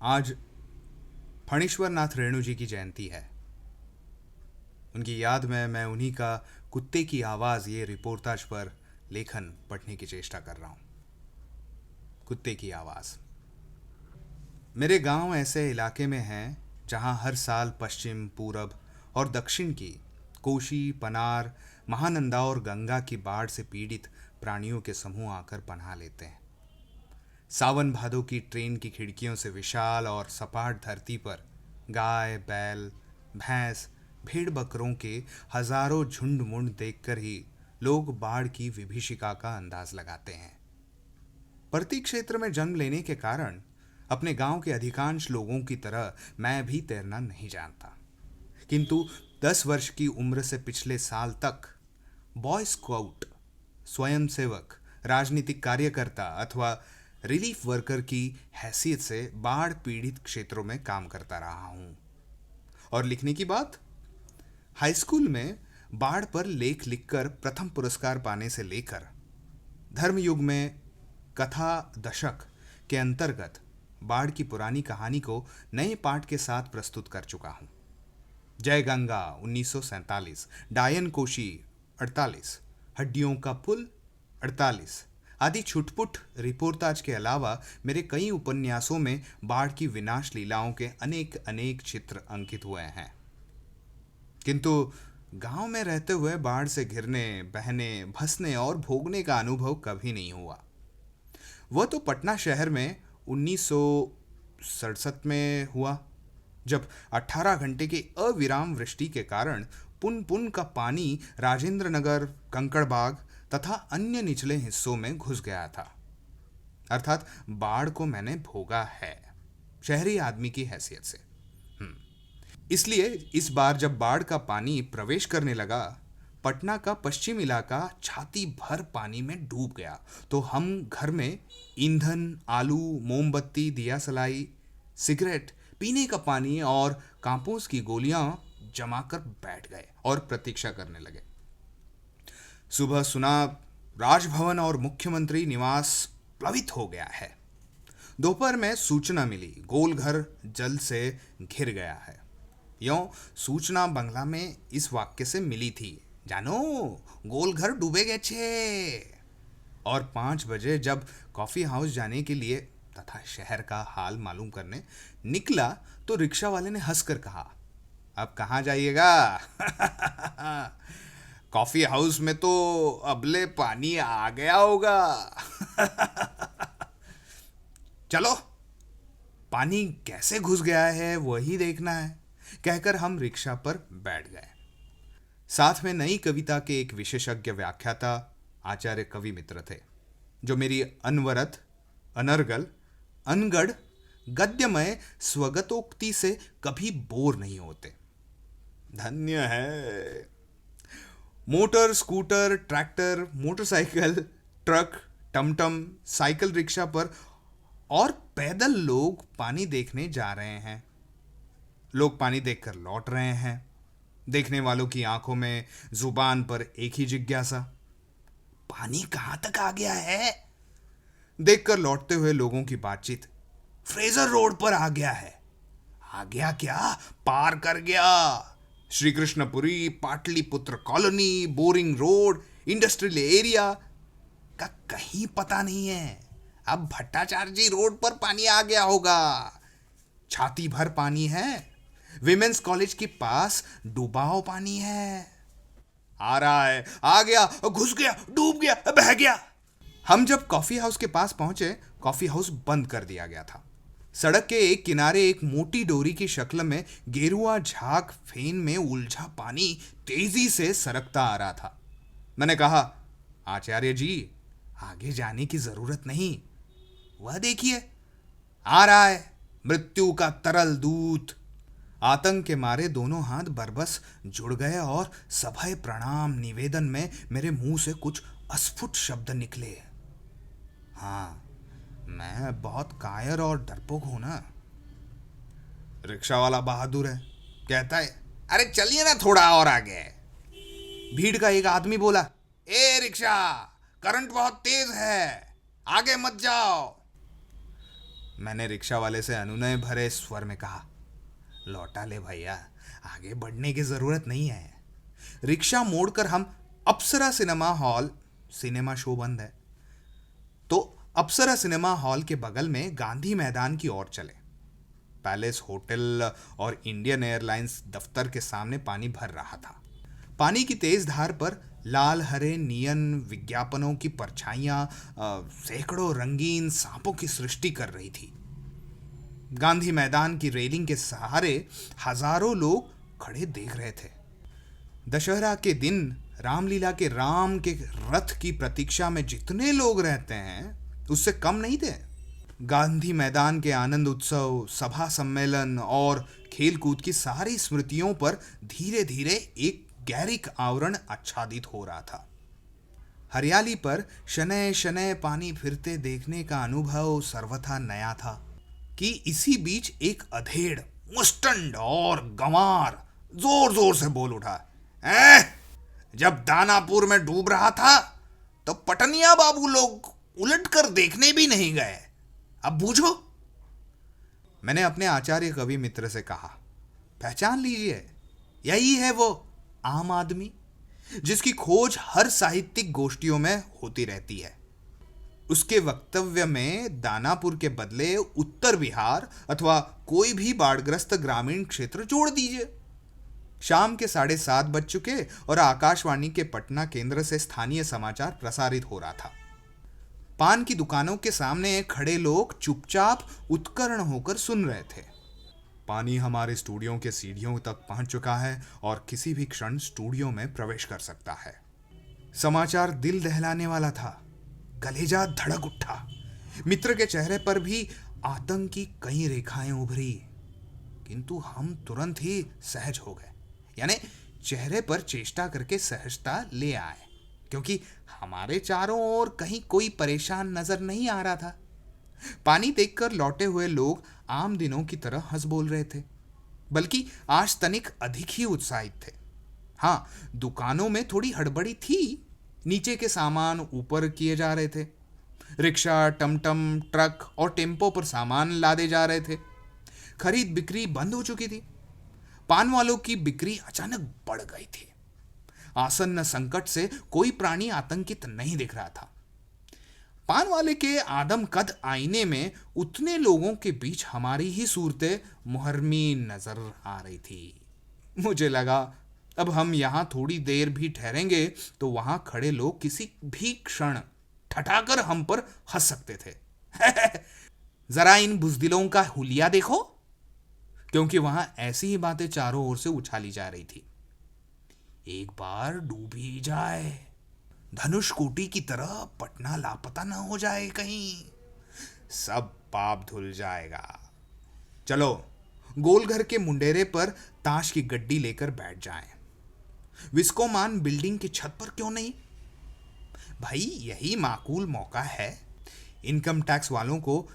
आज फणीश्वर नाथ रेणु जी की जयंती है। उनकी याद में मैं उन्हीं का कुत्ते की आवाज़ ये रिपोर्टाज पर लेखन पढ़ने की चेष्टा कर रहा हूँ। कुत्ते की आवाज़। मेरे गांव ऐसे इलाके में हैं जहां हर साल पश्चिम, पूरब और दक्षिण की कोशी, पनार, महानंदा और गंगा की बाढ़ से पीड़ित प्राणियों के समूह आकर पनाह लेते हैं। सावन भादों की ट्रेन की खिड़कियों से विशाल और सपाट धरती पर गाय, बैल, भैंस, भेड़ बकरों के हजारों झुंड मुंड देखकर ही लोग बाढ़ की विभीषिका का अंदाज लगाते हैं। प्रति क्षेत्र में जन्म लेने के कारण अपने गांव के अधिकांश लोगों की तरह मैं भी तैरना नहीं जानता, किंतु 10 वर्ष की उम्र से पिछले साल तक बॉय स्काउट, स्वयंसेवक, राजनीतिक कार्यकर्ता अथवा रिलीफ वर्कर की हैसियत से बाढ़ पीड़ित क्षेत्रों में काम करता रहा हूं। और लिखने की बात, हाई स्कूल में बाढ़ पर लेख लिखकर प्रथम पुरस्कार पाने से लेकर धर्मयुग में कथा दशक के अंतर्गत बाढ़ की पुरानी कहानी को नए पाठ के साथ प्रस्तुत कर चुका हूं। जय गंगा 1947, डायन कोशी 48, हड्डियों का पुल 48 आदि छुटपुट रिपोर्टाज के अलावा मेरे कई उपन्यासों में बाढ़ की विनाश लीलाओं के अनेक अनेक चित्र अंकित हुए हैं। किंतु गांव में रहते हुए बाढ़ से घिरने, बहने, भसने और भोगने का अनुभव कभी नहीं हुआ। वह तो पटना शहर में 1967 में हुआ, जब 18 घंटे की अविराम वृष्टि के कारण पुन पुन का पानी राजेंद्र नगर, कंकड़बाग तथा अन्य निचले हिस्सों में घुस गया था। अर्थात बाढ़ को मैंने भोगा है, शहरी आदमी की हैसियत से। इसलिए इस बार जब बाढ़ का पानी प्रवेश करने लगा, पटना का पश्चिम इलाका छाती भर पानी में डूब गया, तो हम घर में ईंधन, आलू, मोमबत्ती, दिया सलाई, सिगरेट, पीने का पानी और कांपोस की गोलियां जमाकर बैठ गए और प्रतीक्षा करने लगे। सुबह सुना राजभवन और मुख्यमंत्री निवास प्लावित हो गया है। दोपहर में सूचना मिली गोलघर जल से घिर गया है। यों सूचना बंगला में इस वाक्य से मिली थी, जानो गोलघर डूबे गए छे। और 5 बजे जब कॉफी हाउस जाने के लिए तथा शहर का हाल मालूम करने निकला तो रिक्शा वाले ने हंसकर कहा, अब कहाँ जाइएगा? कॉफी हाउस में तो अबले पानी आ गया होगा। चलो पानी कैसे घुस गया है वही देखना है, कहकर हम रिक्शा पर बैठ गए। साथ में नई कविता के एक विशेषज्ञ व्याख्याता आचार्य कवि मित्र थे, जो मेरी अनवरत, अनर्गल, अनगढ़, गद्यमय स्वगतोक्ति से कभी बोर नहीं होते। धन्य है। Motor, scooter, tractor, motorcycle, truck, टमटम, साइकिल रिक्शा पर और पैदल लोग पानी देखने जा रहे हैं। लोग पानी देखकर लौट रहे हैं। देखने वालों की आंखों में, जुबान पर एक ही जिज्ञासा, पानी कहां तक आ गया है? देखकर लौटते हुए लोगों की बातचीत, फ्रेजर रोड पर आ गया है। आ गया क्या? पार कर गया। Shri Krishnapuri, Pataliputra colony, boring road, industrial area का कहीं पता नहीं है। अब भट्टाचार्य रोड पर पानी आ गया होगा। छाती भर पानी है। विमेंस कॉलेज के पास डूबाओ पानी है। आ रहा है, आ गया, घुस गया, डूब गया, बह गया। हम जब कॉफी हाउस के पास पहुंचे, कॉफी हाउस बंद कर दिया गया था। सड़क के एक किनारे एक मोटी डोरी की शक्ल में गेरुआ झाग फेन में उलझा पानी तेजी से सरकता आ रहा था। मैंने कहा, आचार्य जी, आगे जाने की जरूरत नहीं, वह देखिए आ रहा है मृत्यु का तरल दूत। आतंक के मारे दोनों हाथ बरबस जुड़ गए और सभय प्रणाम निवेदन में मेरे मुंह से कुछ अस्फुट शब्द निकले। हाँ, मैं बहुत कायर और डरपोक हूं ना। रिक्शा वाला बहादुर है, कहता है, अरे चलिए ना थोड़ा और आगे। भीड़ का एक आदमी बोला, ए रिक्शा, करंट बहुत तेज है, आगे मत जाओ। मैंने रिक्शा वाले से अनुनय भरे स्वर में कहा, लौटा ले भैया, आगे बढ़ने की जरूरत नहीं है। रिक्शा मोड़कर हम अप्सरा सिनेमा हॉल, सिनेमा शो बंद है, तो अप्सरा सिनेमा हॉल के बगल में गांधी मैदान की ओर चले। पैलेस होटल और इंडियन एयरलाइंस दफ्तर के सामने पानी भर रहा था। पानी की तेज धार पर लाल हरे नियन विज्ञापनों की परछाइयां सैकड़ों रंगीन सांपों की सृष्टि कर रही थी। गांधी मैदान की रेलिंग के सहारे हजारों लोग खड़े देख रहे थे। दशहरा के दिन रामलीला के राम के रथ की प्रतीक्षा में जितने लोग रहते हैं उससे कम नहीं थे। गांधी मैदान के आनंद उत्सव, सभा सम्मेलन और खेलकूद की सारी स्मृतियों पर धीरे धीरे एक गैरिक आवरण आच्छादित हो रहा था। हरियाली पर शनय शनय पानी फिरते देखने का अनुभव सर्वथा नया था कि इसी बीच एक अधेड़, मुस्टंड और गंवार जोर जोर से बोल उठा, जब दानापुर में डूब रहा था तो पटनिया बाबू लोग उलट कर देखने भी नहीं गए, अब बूझो। मैंने अपने आचार्य कवि मित्र से कहा, पहचान लीजिए, यही है वो आम आदमी जिसकी खोज हर साहित्यिक गोष्ठियों में होती रहती है। उसके वक्तव्य में दानापुर के बदले उत्तर बिहार अथवा कोई भी बाढ़ग्रस्त ग्रामीण क्षेत्र जोड़ दीजिए। शाम के 7:30 बज चुके और आकाशवाणी के पटना केंद्र से स्थानीय समाचार प्रसारित हो रहा था। पान की दुकानों के सामने खड़े लोग चुपचाप उत्कर्ण होकर सुन रहे थे। पानी हमारे स्टूडियो के सीढ़ियों तक पहुंच चुका है और किसी भी क्षण स्टूडियो में प्रवेश कर सकता है। समाचार दिल दहलाने वाला था। कलेजा धड़क उठा। मित्र के चेहरे पर भी आतंक की कई रेखाएं उभरी, किंतु हम तुरंत ही सहज हो गए, यानी चेहरे पर चेष्टा करके सहजता ले आए, क्योंकि हमारे चारों ओर कहीं कोई परेशान नजर नहीं आ रहा था। पानी देखकर लौटे हुए लोग आम दिनों की तरह हंस बोल रहे थे, बल्कि आज तनिक अधिक ही उत्साहित थे। हाँ, दुकानों में थोड़ी हड़बड़ी थी। नीचे के सामान ऊपर किए जा रहे थे। रिक्शा, टमटम, ट्रक और टेम्पो पर सामान लादे जा रहे थे। खरीद बिक्री बंद हो चुकी थी। पान वालों की बिक्री अचानक बढ़ गई थी। आसन्न संकट से कोई प्राणी आतंकित नहीं दिख रहा था। पान वाले के आदम कद आईने में उतने लोगों के बीच हमारी ही सूरतें मुहर्रमी नजर आ रही थी। मुझे लगा अब हम यहां थोड़ी देर भी ठहरेंगे तो वहां खड़े लोग किसी भी क्षण ठठाकर हम पर हंस सकते थे। जरा इन बुजदिलों का हुलिया देखो, क्योंकि वहां ऐसी ही बातें चारों ओर से उछाली जा रही थी। एक बार डूब ही जाए, धनुष कोटि की तरह पटना लापता ना हो जाए कहीं, सब पाप धुल जाएगा। चलो गोलघर के मुंडेरे पर ताश की गड्डी लेकर बैठ जाएं। विस्कोमान बिल्डिंग की छत पर क्यों नहीं? भाई यही माकूल मौका है। इनकम टैक्स वालों को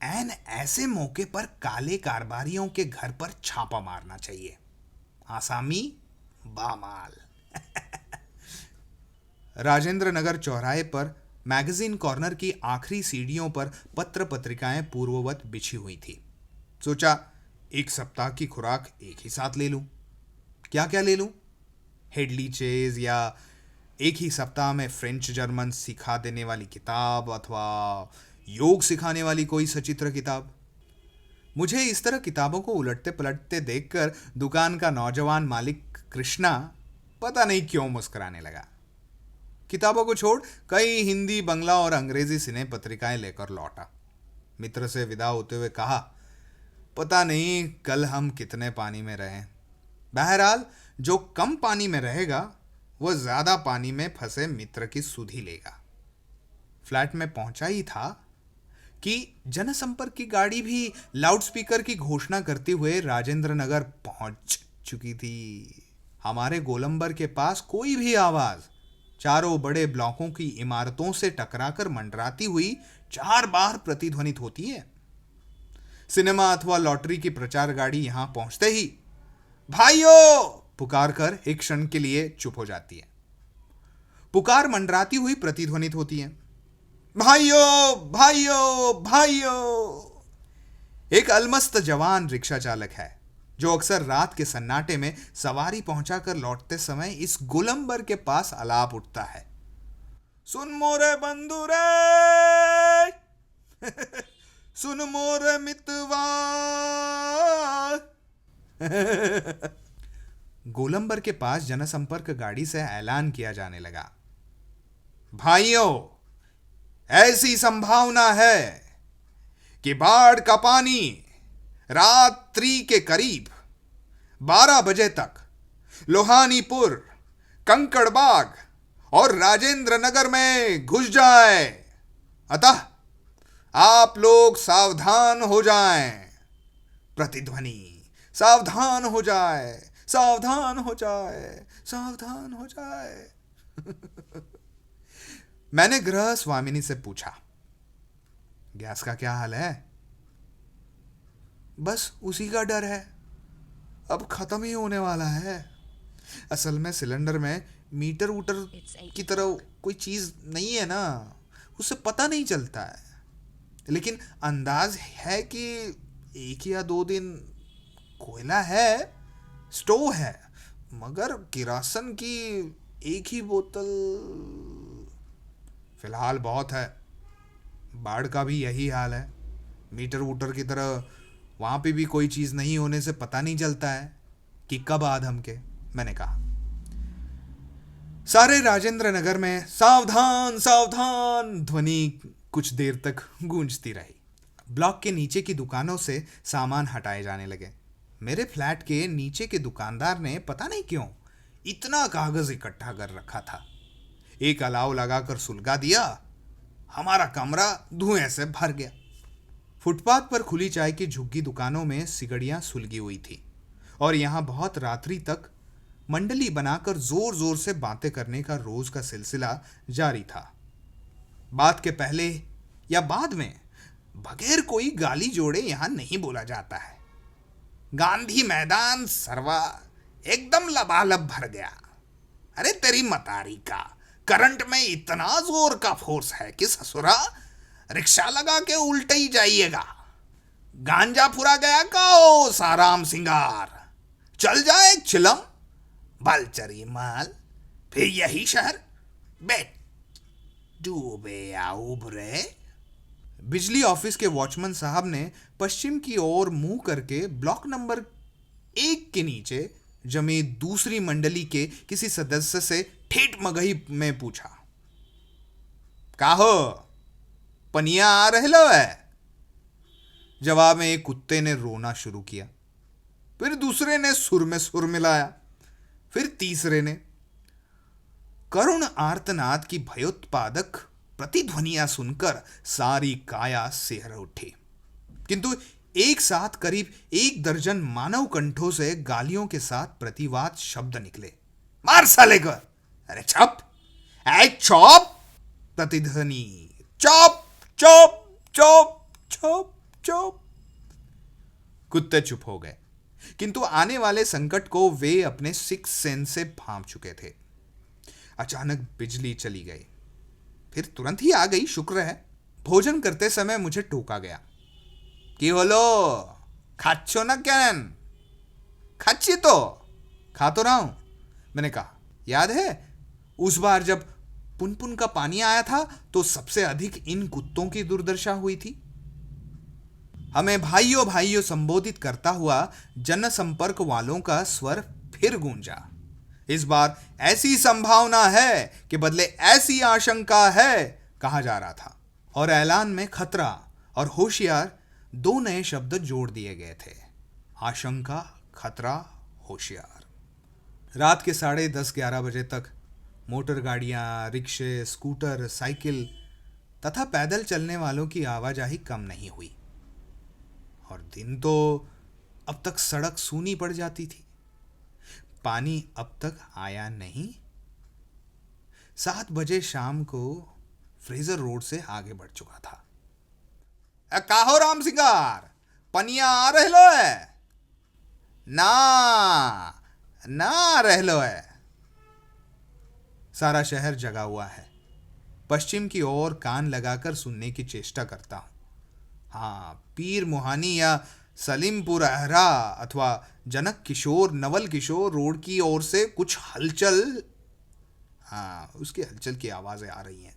ऐन ऐसे मौके पर काले कारोबारियों के घर पर छापा मारना चाहिए। आसामी बामाल। राजेंद्र नगर चौराहे पर मैगजीन कॉर्नर की आखिरी सीढ़ियों पर पत्र पत्रिकाएं पूर्ववत बिछी हुई थी। सोचा एक सप्ताह की खुराक एक ही साथ ले लूं। क्या क्या ले लूं? हेडली चेज या एक ही सप्ताह में फ्रेंच जर्मन सिखा देने वाली किताब अथवा योग सिखाने वाली कोई सचित्र किताब। मुझे इस तरह किताबों को उलटते पलटते देखकर दुकान का नौजवान मालिक कृष्णा पता नहीं क्यों मुस्कुराने लगा। किताबों को छोड़ कई हिंदी, बंगला और अंग्रेजी सिने पत्रिकाएं लेकर लौटा। मित्र से विदा होते हुए कहा, पता नहीं कल हम कितने पानी में रहें। बहरहाल जो कम पानी में रहेगा वह ज्यादा पानी में फंसे मित्र की सुधि लेगा। फ्लैट में पहुंचा ही था कि जनसंपर्क की गाड़ी भी लाउडस्पीकर की घोषणा करते हुए राजेंद्र नगर पहुंच चुकी थी। हमारे गोलंबर के पास कोई भी आवाज चारों बड़े ब्लॉकों की इमारतों से टकराकर मंडराती हुई 4 बार प्रतिध्वनित होती है। सिनेमा अथवा लॉटरी की प्रचार गाड़ी यहां पहुंचते ही भाइयों पुकार कर एक क्षण के लिए चुप हो जाती है। पुकार मंडराती हुई प्रतिध्वनित होती है। भाइयों भाइयों भाइयों। एक अलमस्त जवान रिक्शा चालक है जो अक्सर रात के सन्नाटे में सवारी पहुंचाकर लौटते समय इस गोलंबर के पास अलाप उठता है। सुन मोरे बंधु रे, सुन मोरे मितवा। गोलंबर के पास जनसंपर्क गाड़ी से ऐलान किया जाने लगा, भाइयों, ऐसी संभावना है कि बाढ़ का पानी रात्रि के करीब 12 बजे तक लोहानीपुर, कंकड़बाग और राजेंद्र नगर में घुस जाए। अतः आप लोग सावधान हो जाएं। प्रतिध्वनि, सावधान हो जाए, सावधान हो जाए, सावधान हो जाए। मैंने गृह स्वामिनी से पूछा, गैस का क्या हाल है? बस उसी का डर है, अब खत्म ही होने वाला है। असल में सिलेंडर में मीटर वूटर की तरह कोई चीज नहीं है ना, उससे पता नहीं चलता है। लेकिन अंदाज है कि 1 या 2 दिन कोयला है, स्टोव है, मगर किरासन की 1 ही बोतल फिलहाल बहुत है। बाढ़ का भी यही हाल है, मीटर वूटर की तरह वहां पे भी कोई चीज नहीं होने से पता नहीं चलता है कि कब आधम के। मैंने कहा। सारे राजेंद्र नगर में सावधान सावधान ध्वनि कुछ देर तक गूंजती रही। ब्लॉक के नीचे की दुकानों से सामान हटाए जाने लगे। मेरे फ्लैट के नीचे के दुकानदार ने पता नहीं क्यों इतना कागज इकट्ठा कर रखा था। एक अलाव लगाकर सुलगा दिया, हमारा कमरा धुएं से भर गया। फुटपाथ पर खुली चाय की झुग्गी दुकानों में सिगड़ियां सुलगी हुई थी और यहां बहुत रात्रि तक मंडली बनाकर जोर जोर से बातें करने का रोज का सिलसिला जारी था। बात के पहले या बाद में बगैर कोई गाली जोड़े यहां नहीं बोला जाता है। गांधी मैदान सरवा एकदम लबालब भर गया। अरे तेरी मतारी का, करंट में इतना जोर का फोर्स है कि ससुरा रिक्शा लगा के उल्टे ही जाइएगा। गांजा फुरा गया का ओ साराम सिंगार, चल जाए चिलम बलचरी माल, फिर यही शहर बेट डूबे या उभरे। बिजली ऑफिस के वॉचमैन साहब ने पश्चिम की ओर मुंह करके ब्लॉक नंबर 1 के नीचे जमी दूसरी मंडली के किसी सदस्य से ठेठ मगही में पूछा, काहो पनिया आ रहे लो है? जवाब में एक कुत्ते ने रोना शुरू किया, फिर दूसरे ने सुर में सुर मिलाया, फिर तीसरे ने। करुण आर्तनाद की भयोत्पादक प्रतिध्वनियां सुनकर सारी काया सिहर उठी। किंतु एक साथ करीब 1 दर्जन मानव कंठों से गालियों के साथ प्रतिवाद शब्द निकले। मार साले को, अरे चुप, ऐ चुप। प्रतिध्वनि, चुप चुप चुप चुप चुप। कुत्ते चुप हो गए, किंतु आने वाले संकट को वे अपने 6 सेंस से भांप चुके थे। अचानक बिजली चली गई, फिर तुरंत ही आ गई, शुक्र है। भोजन करते समय मुझे टोका गया कि होलो खाच्छो ना क्या? खाच्छी तो खा तो रहा हूं। मैंने कहा, याद है उस बार जब पुनपुन का पानी आया था तो सबसे अधिक इन कुत्तों की दुर्दशा हुई थी। हमें भाइयों भाइयों संबोधित करता हुआ जनसंपर्क वालों का स्वर फिर गूंजा। इस बार ऐसी संभावना है कि बदले ऐसी आशंका है, कहा जा रहा था, और ऐलान में खतरा और होशियार 2 नए शब्द जोड़ दिए गए थे। आशंका, खतरा, होशियार। रात के 10:30-11 बजे तक मोटर गाड़ियां, रिक्शे, स्कूटर, साइकिल तथा पैदल चलने वालों की आवाजाही कम नहीं हुई और दिन तो अब तक सड़क सूनी पड़ जाती थी। पानी अब तक आया नहीं। 7 बजे शाम को फ्रेजर रोड से आगे बढ़ चुका था। काहो राम सिंगार, पनिया आ रहलो है? ना रहलो है। सारा शहर जगा हुआ है। पश्चिम की ओर कान लगाकर सुनने की चेष्टा करता हूं। हाँ, पीर मुहानी या सलीमपुर अहरा अथवा जनक किशोर नवल किशोर रोड की ओर से कुछ हलचल। हाँ, उसकी हलचल की आवाजें आ रही हैं।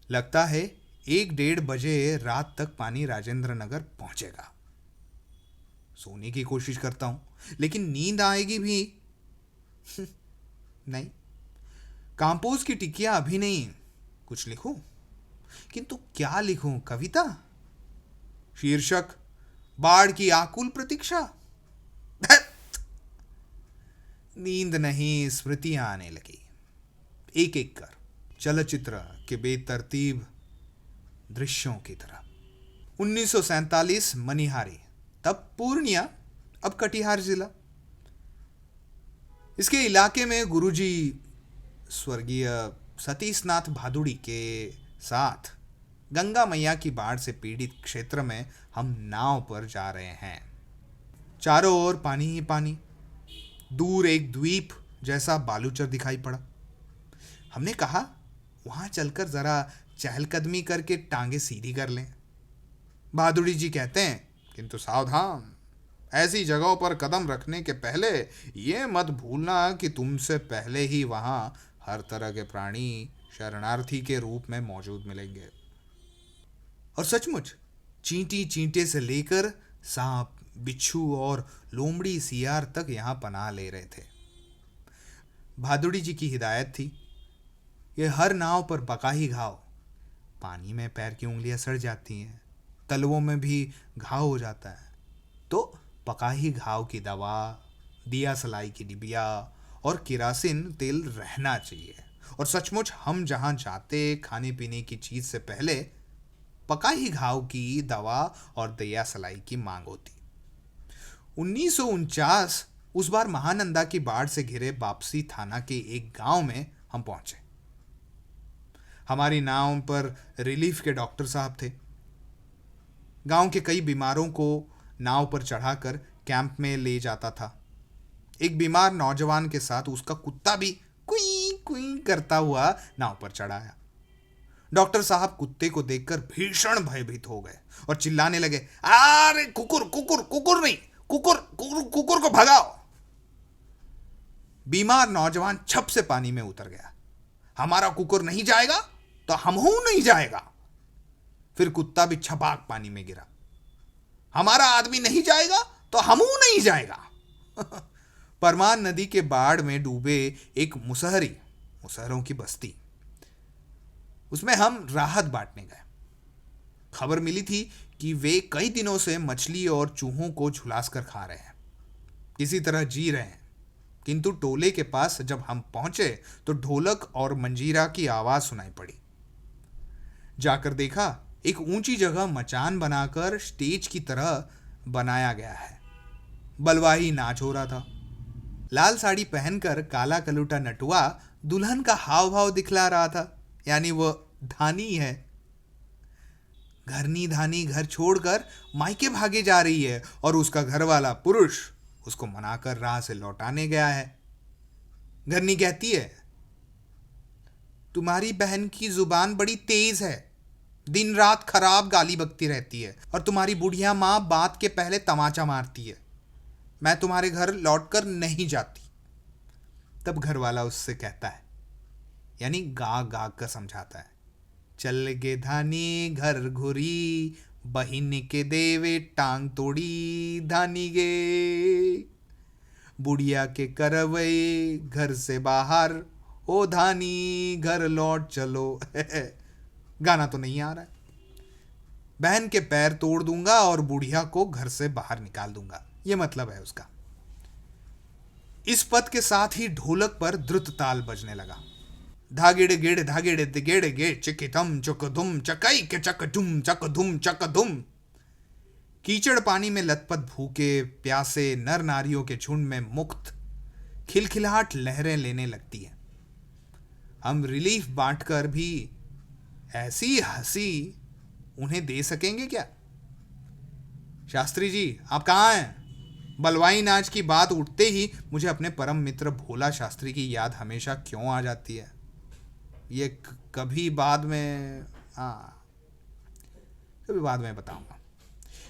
लगता है 1-1:30 बजे रात तक पानी राजेंद्र नगर पहुंचेगा। सोने की कोशिश करता हूं लेकिन नींद आएगी भी नहीं। कांपोज की टिकिया अभी नहीं। कुछ लिखूं, किंतु क्या लिखूं? कविता? शीर्षक बाढ़ की आकुल प्रतीक्षा। नींद नहीं, स्मृतियां आने लगी एक एक कर, चलचित्र के बेतरतीब दृश्यों की तरह। 1947 मनिहारी, तब पूर्णिया, अब कटिहार जिला। इसके इलाके में गुरुजी स्वर्गीय सतीशनाथ भादुड़ी के साथ गंगा मैया की बाढ़ से पीड़ित क्षेत्र में हम नाव पर जा रहे हैं। चारों ओर पानी ही पानी। दूर एक द्वीप जैसा बालूचर दिखाई पड़ा। हमने कहा वहां चलकर जरा चहलकदमी करके टांगे सीधी कर लें। भादुड़ी जी कहते हैं, किंतु सावधान, ऐसी जगहों पर कदम रखने के पहले ये मत भूलना कि तुमसे पहले ही वहां हर तरह के प्राणी शरणार्थी के रूप में मौजूद मिलेंगे। और सचमुच चींटी चींटे से लेकर सांप, बिच्छू और लोमड़ी सियार तक यहां पनाह ले रहे थे। भादुड़ी जी की हिदायत थी, ये हर नाव पर बकाही घाव। पानी में पैर की उंगलियां सड़ जाती हैं, तलवों में भी घाव हो जाता है, तो पकाही घाव की दवा, दिया सलाई की डिबिया और किरासिन तेल रहना चाहिए। और सचमुच हम जहां जाते खाने पीने की चीज से पहले पकाही घाव की दवा और दिया सलाई की मांग होती। 1949 उस बार महानंदा की बाढ़ से घिरे वापसी थाना के एक गांव में हम पहुंचे। हमारी नाव पर रिलीफ के डॉक्टर साहब थे। गांव के कई बीमारों को नाव पर चढ़ाकर कैंप में ले जाता था। एक बीमार नौजवान के साथ उसका कुत्ता भी कुई कुई करता हुआ नाव पर चढ़ाया। डॉक्टर साहब कुत्ते को देखकर भीषण भयभीत हो गए और चिल्लाने लगे, अरे कुकुर कुकुर कुकुर नहीं, कुकुर कुकुर कुकुर को भगाओ। बीमार नौजवान छप से पानी में उतर गया। हमारा कुकुर नहीं जाएगा तो हमहू नहीं जाएगा। फिर कुत्ता भी छपाक पानी में गिरा। हमारा आदमी नहीं जाएगा तो हमहू नहीं जाएगा। परमान नदी के बाढ़ में डूबे एक मुसहरों की बस्ती, उसमें हम राहत बांटने गए। खबर मिली थी कि वे कई दिनों से मछली और चूहों को झुलास कर खा रहे हैं, किसी तरह जी रहे हैं। किंतु टोले के पास जब हम पहुंचे तो ढोलक और मंजीरा की आवाज सुनाई पड़ी। जाकर देखा, एक ऊंची जगह मचान बनाकर स्टेज की तरह बनाया गया है। बलवाही नाच हो रहा था। लाल साड़ी पहनकर काला कलूटा नटुआ दुल्हन का हाव भाव दिखला रहा था, यानी वो धानी है। घरनी धानी घर छोड़कर मायके भागे जा रही है और उसका घर वाला पुरुष उसको मनाकर राह से लौटाने गया है। घरनी कहती है, तुम्हारी बहन की जुबान बड़ी तेज है, दिन रात खराब गाली बकती रहती है, और तुम्हारी बुढ़िया माँ बात के पहले तमाचा मारती है। मैं तुम्हारे घर लौटकर नहीं जाती। तब घर वाला उससे कहता है, यानी गा गा कर समझाता है, चल गे धानी घर घुरी, बहिन के देवे टांग तोड़ी, धानी गे बुढ़िया के करवई घर से बाहर, ओ धानी घर लौट चलो। गाना तो नहीं आ रहा है। बहन के पैर तोड़ दूंगा और बुढ़िया को घर से बाहर निकाल दूंगा, ये मतलब है उसका। इस पद के साथ ही ढोलक पर द्रुत ताल बजने लगा। धागेड़े गेड़े धागेड़े दिगेड़े गे चिकितम चकधुम चकई के चकधुम चकधुम चकधुम। कीचड़ पानी में लथपथ भूखे प्यासे नर नारियों के झुंड में मुक्त खिलखिलाहट लहरें लेने लगती है। हम रिलीफ बांटकर भी ऐसी हंसी उन्हें दे सकेंगे क्या? शास्त्री जी, आप कहाँ हैं? बलवाई नाच की बात उठते ही मुझे अपने परम मित्र भोला शास्त्री की याद हमेशा क्यों आ जाती है। ये कभी बाद में बताऊंगा।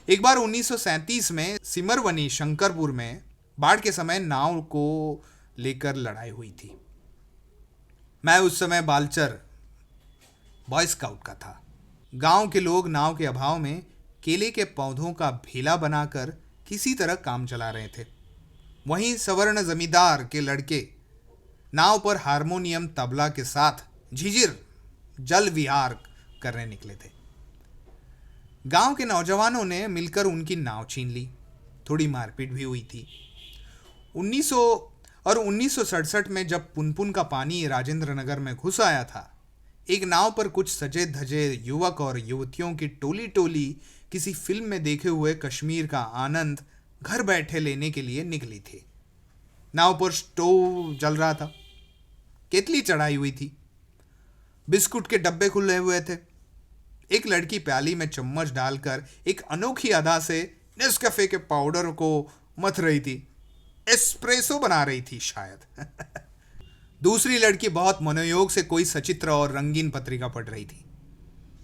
एक बार 1937 में सिमरवनी शंकरपुर में बाढ़ के समय नाव को लेकर लड़ाई हुई थी। मैं उस समय बालचर बॉय स्काउट का था। गांव के लोग नाव के अभाव में केले के पौधों का भेला बनाकर किसी तरह काम चला रहे थे। वहीं सवर्ण जमींदार के लड़के नाव पर हारमोनियम तबला के साथ झिझिर जल विहार करने निकले थे। गांव के नौजवानों ने मिलकर उनकी नाव छीन ली। थोड़ी मारपीट भी हुई थी। 1967 में जब पुनपुन का पानी राजेंद्र नगर में घुस आया था, एक नाव पर कुछ सजे धजे युवक और युवतियों की टोली टोली किसी फिल्म में देखे हुए कश्मीर का आनंद घर बैठे लेने के लिए निकली थी। नाव पर स्टोव जल रहा था, केतली चढ़ाई हुई थी, बिस्कुट के डब्बे खुले हुए थे। एक लड़की प्याली में चम्मच डालकर एक अनोखी अदा से नेस्कैफे के पाउडर को मथ रही थी। एस्प्रेसो बना रही थी शायद। दूसरी लड़की बहुत मनोयोग से कोई सचित्र और रंगीन पत्रिका पढ़ रही थी।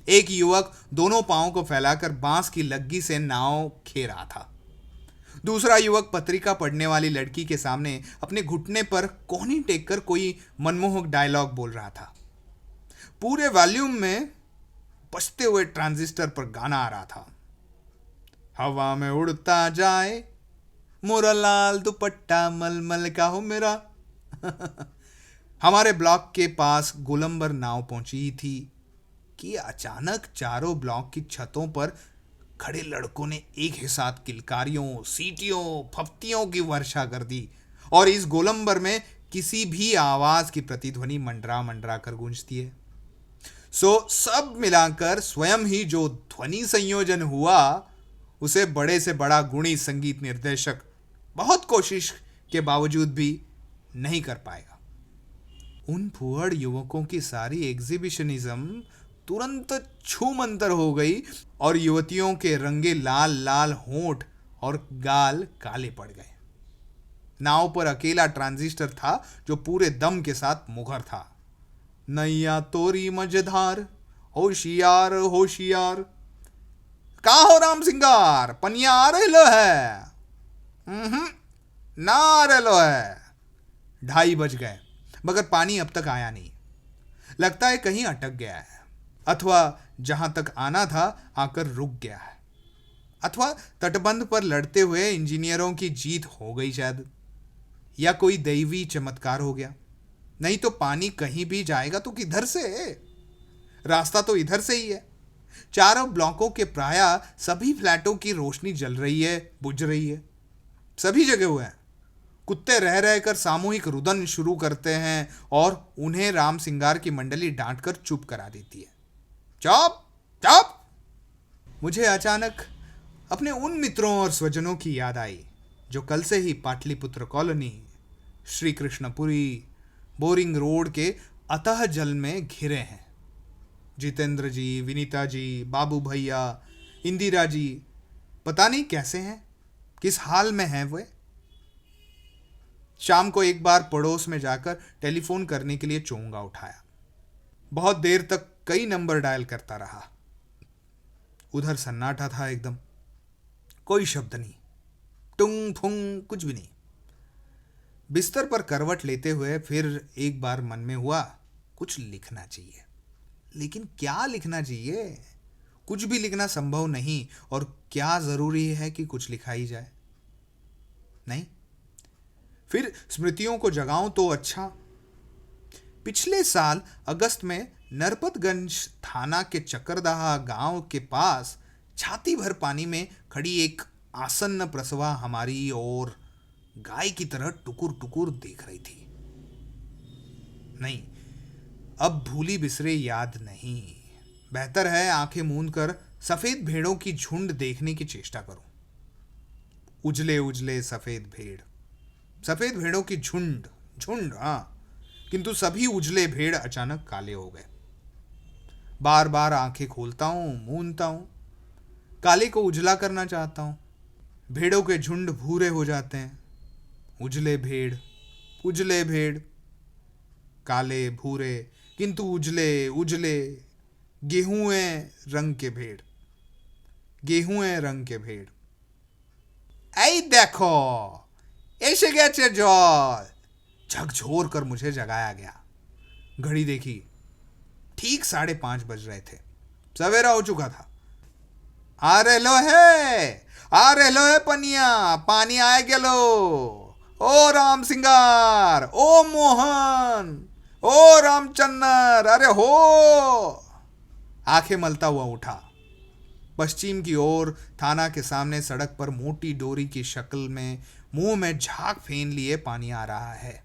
एक युवक दोनों पांवों को फैलाकर बांस की लग्गी से नाव खे रहा था। दूसरा युवक पत्रिका पढ़ने वाली लड़की के सामने अपने घुटने पर कोहनी टेक कर कोई मनमोहक डायलॉग बोल रहा था। पूरे वॉल्यूम में बजते हुए ट्रांजिस्टर पर गाना आ रहा था। हवा में उड़ता जाए मोरा लाल दुपट्टा मलमल का हो मेरा। हमारे ब्लॉक के पास गोलंबर नाव पहुंची थी कि अचानक चारों ब्लॉक की छतों पर खड़े लड़कों ने एक ही साथ किलकारियों, सीटियों, फप्तियों की वर्षा कर दी और इस गोलंबर में किसी भी आवाज की प्रतिध्वनि मंडरा मंडरा कर गूंजती है। सब मिलाकर स्वयं ही जो ध्वनि संयोजन हुआ उसे बड़े से बड़ा गुणी संगीत निर्देशक बहुत कोशिश के बावजूद भी नहीं कर पाएगा। उन फुहड़ युवकों की सारी एग्जीबिशनिज्म तुरंत छूमंतर हो गई और युवतियों के रंगे लाल लाल होंठ और गाल काले पड़ गए। नाव पर अकेला ट्रांजिस्टर था जो पूरे दम के साथ मुखर था। नैया तोरी मजेदार, होशियार होशियार, का हो राम सिंगार, पनिया आ रहे है? ना आ रहे है। 2:30 बज गए मगर पानी अब तक आया नहीं। लगता है कहीं अटक गया है, अथवा जहां तक आना था आकर रुक गया है, अथवा तटबंध पर लड़ते हुए इंजीनियरों की जीत हो गई शायद, या कोई दैवी चमत्कार हो गया। नहीं तो पानी कहीं भी जाएगा तो किधर से? रास्ता तो इधर से ही है। चारों ब्लॉकों के प्राय सभी फ्लैटों की रोशनी जल रही है, बुझ रही है। सभी जगह हुए हैं। कुत्ते रह रहकर सामूहिक रुदन शुरू करते हैं और उन्हें राम सिंगार की मंडली डांटकर चुप करा देती है। चुप चुप। मुझे अचानक अपने उन मित्रों और स्वजनों की याद आई जो कल से ही Pataliputra colony, Shri Krishnapuri, Boring Road के अतः जल में घिरे हैं। जितेंद्र जी, विनीता जी, बाबू भैया, इंदिरा जी, पता नहीं कैसे हैं, किस हाल में हैं वे। शाम को एक बार पड़ोस में जाकर टेलीफोन करने के लिए चोंगा उठाया। बहुत देर तक कई नंबर डायल करता रहा। उधर सन्नाटा था एकदम, कोई शब्द नहीं, टुंग फुंग कुछ भी नहीं। बिस्तर पर करवट लेते हुए फिर एक बार मन में हुआ कुछ लिखना चाहिए। लेकिन क्या लिखना चाहिए? कुछ भी लिखना संभव नहीं, और क्या जरूरी है कि कुछ लिखा ही जाए? नहीं, फिर स्मृतियों को जगाऊं तो अच्छा। पिछले साल अगस्त में नरपतगंज थाना के चकरदाहा गांव के पास छाती भर पानी में खड़ी एक आसन्न प्रसवा हमारी ओर गाय की तरह टुकुर टुकुर देख रही थी। नहीं, अब भूली बिसरे याद नहीं। बेहतर है आंखें मूंद कर सफेद भेड़ों की झुंड देखने की चेष्टा करूं। उजले उजले सफेद भेड़ों की झुंड झुंड, हाँ, किंतु सभी उजले भेड़ अचानक काले हो गए। बार बार आंखें खोलता हूं, मूंदता हूं, काले को उजला करना चाहता हूं। भेड़ों के झुंड भूरे हो जाते हैं। उजले भेड़, काले भूरे किंतु उजले उजले गेहूं रंग के भेड़। गेहूं रंग के भेड़। ऐ देखो, ऐसे গেছে জল। झकझोर कर मुझे जगाया गया। घड़ी देखी, ठीक 5:30 बज रहे थे। सवेरा हो चुका था। आ रे लो है पनिया, पानी आए गेलो। ओ राम सिंगार, ओ मोहन, ओ रामचन्नर, अरे हो। आंखें मलता हुआ उठा। पश्चिम की ओर थाना के सामने सड़क पर मोटी डोरी की शक्ल में मुंह में झाग फेन लिए पानी आ रहा है।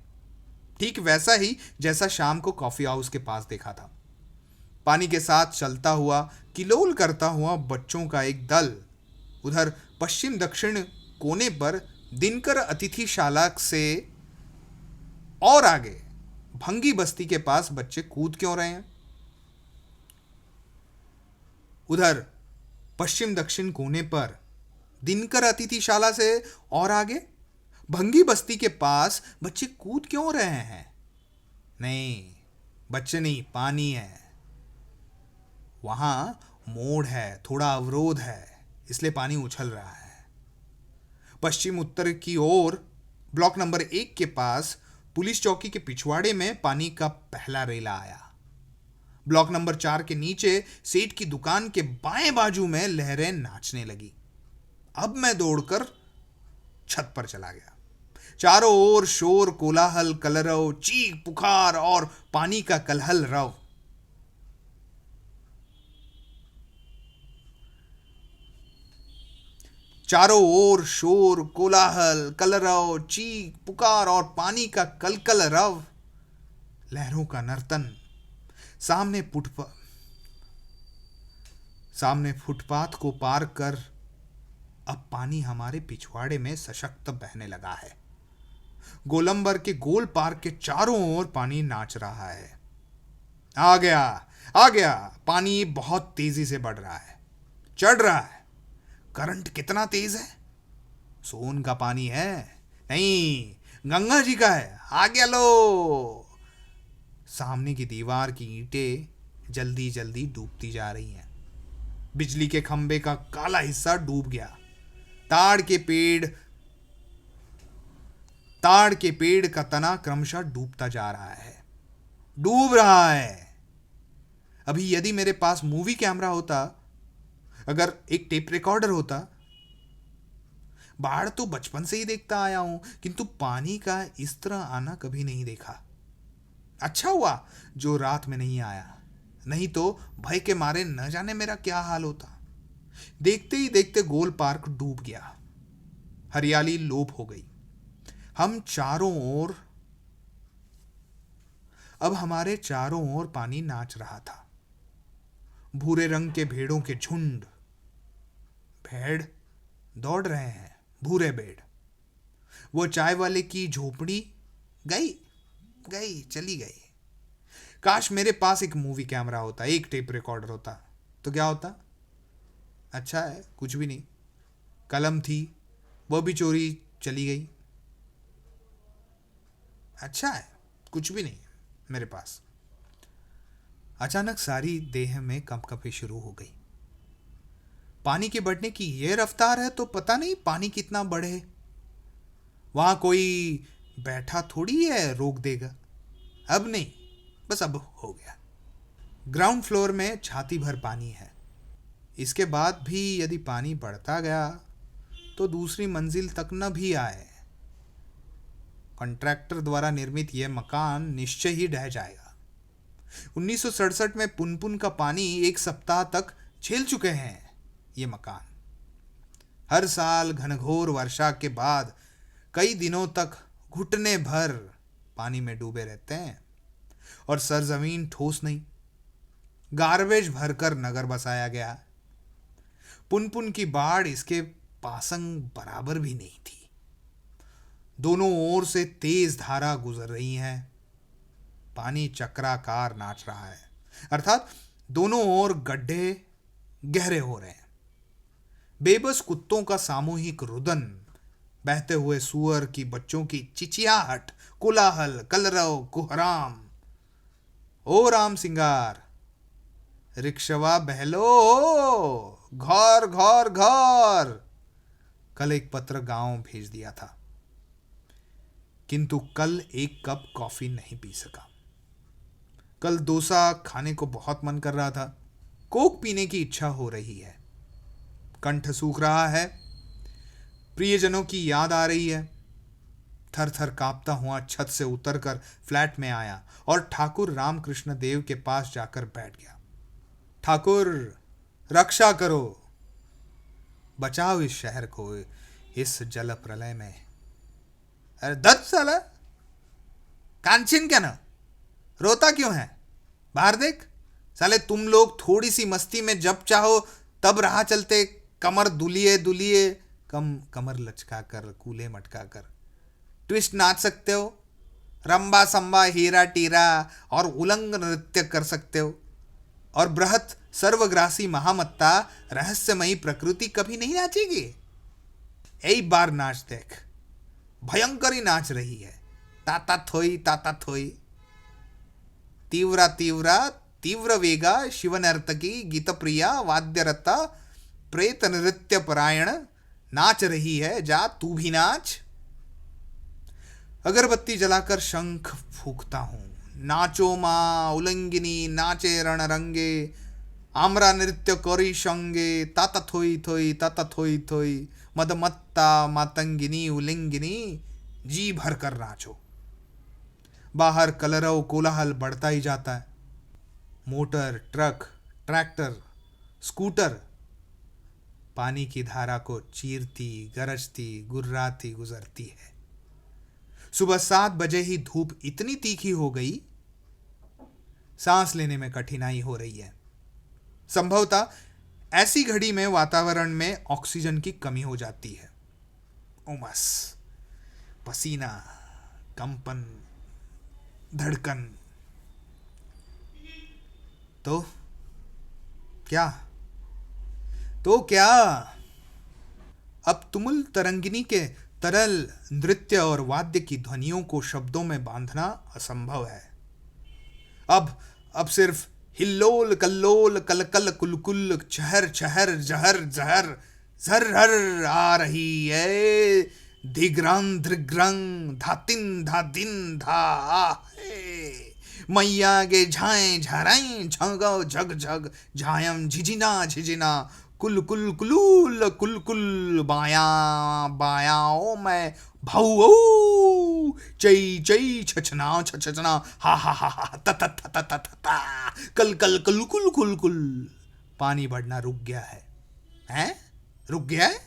ठीक वैसा ही जैसा शाम को कॉफी हाउस के पास देखा था। पानी के साथ चलता हुआ, किलोल करता हुआ बच्चों का एक दल। उधर पश्चिम दक्षिण कोने पर दिनकर अतिथिशाला से और आगे भंगी बस्ती के पास बच्चे कूद क्यों रहे हैं? उधर पश्चिम दक्षिण कोने पर दिनकर अतिथिशाला से और आगे भंगी बस्ती के पास बच्चे कूद क्यों रहे हैं? नहीं, बच्चे नहीं, पानी है। वहां मोड़ है, थोड़ा अवरोध है, इसलिए पानी उछल रहा है। पश्चिम उत्तर की ओर ब्लॉक नंबर 1 के पास पुलिस चौकी के पिछवाड़े में पानी का पहला रेला आया। ब्लॉक नंबर 4 के नीचे सेठ की दुकान के बाएं बाजू में लहरें नाचने लगी। अब मैं दौड़कर छत पर चला गया। चारों ओर शोर, कोलाहल, कलरव, चीख पुकार और पानी का कलहल रव। चारों ओर शोर, कोलाहल, कलरव, चीख पुकार और पानी का कलकल रव, लहरों का नर्तन। सामने फुटपाथ को पार कर अब पानी हमारे पिछवाड़े में सशक्त बहने लगा है। गोलंबर के गोल पार्क के चारों ओर पानी नाच रहा है। आ गया। पानी बहुत तेजी से बढ़ रहा है, चढ़ रहा है। करंट कितना तेज है? सोन का पानी है? नहीं, गंगा जी का है। आ गया लो। सामने की दीवार की ईंटें जल्दी जल्दी डूबती जा रही हैं। बिजली के खंबे का काला हिस्सा डूब गया। ताड़ के पेड़ का तना क्रमशः डूबता जा रहा है, डूब रहा है। अभी यदि मेरे पास मूवी कैमरा होता, अगर एक टेप रिकॉर्डर होता। बाढ़ तो बचपन से ही देखता आया हूं, किंतु पानी का इस तरह आना कभी नहीं देखा। अच्छा हुआ जो रात में नहीं आया, नहीं तो भय के मारे न जाने मेरा क्या हाल होता। देखते ही देखते गोल पार्क डूब गया। हरियाली लोप हो गई। अब हमारे चारों ओर पानी नाच रहा था। भूरे रंग के भेड़ों के झुंड। भेड़ दौड़ रहे हैं, भूरे भेड़। वो चाय वाले की झोपड़ी चली गई। काश मेरे पास एक मूवी कैमरा होता, एक टेप रिकॉर्डर होता, तो क्या होता? अच्छा है, कुछ भी नहीं। कलम थी, वो भी चोरी चली गई। अच्छा है, कुछ भी नहीं मेरे पास। अचानक सारी देह में कंपकपी शुरू हो गई। पानी के बढ़ने की ये रफ्तार है तो पता नहीं पानी कितना बढ़े। वहां कोई बैठा थोड़ी है रोक देगा। अब नहीं, बस अब हो गया। ग्राउंड फ्लोर में छाती भर पानी है। इसके बाद भी यदि पानी बढ़ता गया तो दूसरी मंजिल तक न भी आए। कॉन्ट्रैक्टर द्वारा निर्मित यह मकान निश्चय ही ढह जाएगा। 1967 में पुनपुन का पानी 1 सप्ताह तक झेल चुके हैं ये मकान। हर साल घनघोर वर्षा के बाद कई दिनों तक घुटने भर पानी में डूबे रहते हैं और सरजमीन ठोस नहीं, गार्बेज भरकर नगर बसाया गया। पुनपुन की बाढ़ इसके पासंग बराबर भी नहीं थी। दोनों ओर से तेज धारा गुजर रही है। पानी चक्राकार नाच रहा है, अर्थात दोनों ओर गड्ढे गहरे हो रहे हैं। बेबस कुत्तों का सामूहिक रुदन, बहते हुए सुअर की बच्चों की चिचियाहट, कोलाहल, कलरव, कुहराम। ओ राम सिंगार, रिक्शवा बहलो, घौर घौर घौर। कल एक पत्र गांव भेज दिया था, किंतु कल एक कप कॉफी नहीं पी सका। कल डोसा खाने को बहुत मन कर रहा था। कोक पीने की इच्छा हो रही है। कंठ सूख रहा है। प्रियजनों की याद आ रही है। थर थर कांपता हुआ छत से उतरकर फ्लैट में आया और ठाकुर रामकृष्ण देव के पास जाकर बैठ गया। ठाकुर, रक्षा करो, बचाओ इस शहर को इस जल प्रलय में। अरे दत्त साला, कांचन क्या ना, रोता क्यों है? बाहर देख साले, तुम लोग थोड़ी सी मस्ती में जब चाहो तब राह चलते कमर दुलिए दुलिए, कमर लचका कर, कूले मटका कर ट्विस्ट नाच सकते हो, रंबा संबा हीरा टीरा और उलंग नृत्य कर सकते हो, और बृहत सर्वग्रासी महामत्ता रहस्यमयी प्रकृति कभी नहीं नाचेगी? एक बार नाच देख, भयंकर ही नाच रही है। ताता थोई तीव्रा तीव्रा तीव्र वेगा शिवनर्तकी गीत प्रिया वाद्यरता प्रेत नृत्य परायण नाच रही है, जा तू भी नाच। अगरबत्ती जलाकर शंख फूंकता हूं, नाचो मां उलंगिनी नाचे रणरंगे, आम्रा नृत्य करी संगे, ताता थोई थोई मदमत्ता मातंगिनी उलिंगिनी, जी भर कर नाचो। बाहर कलरव कोलाहल बढ़ता ही जाता है। मोटर, ट्रक, ट्रैक्टर, स्कूटर पानी की धारा को चीरती, गरजती, गुर्राती गुजरती है। सुबह 7 बजे ही धूप इतनी तीखी हो गई, सांस लेने में कठिनाई हो रही है। संभवतः ऐसी घड़ी में वातावरण में ऑक्सीजन की कमी हो जाती है। उमस, पसीना, कंपन, धड़कन। तो क्या अब तुमुल तरंगिनी के तरल नृत्य और वाद्य की ध्वनियों को शब्दों में बांधना असंभव है। अब सिर्फ हिल्लोल कल्लोल कलकल कुलकुल छहर छहर जहर जहर झरहर आ रही है। धिग्रंग ध्रिग्रंग धातिन धादिन धा मैया गे झाएं झराएं झगो झग झग झायम झिझिना झिझिना कुल कुल कुलूल कुल कुल बाया बायाओ मैं भाऊ चई चई छछना छछना हा हा हा हा ता ता ता ता ता ता कल कल कुल कुल कुल कुल। पानी बढ़ना रुक गया है। हैं? रुक गया है?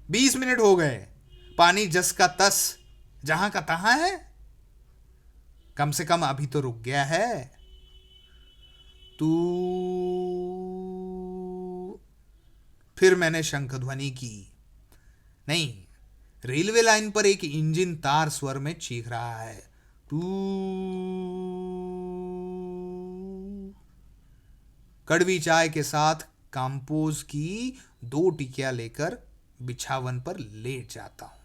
20 मिनट हो गए। पानी जस का तस जहां का तहां है। कम से कम अभी तो रुक गया है। तू फिर मैंने शंख ध्वनि की। नहीं, रेलवे लाइन पर एक इंजन तार स्वर में चीख रहा है, टू। कड़वी चाय के साथ काम्पोज की 2 टिकिया लेकर बिछावन पर लेट जाता हूं।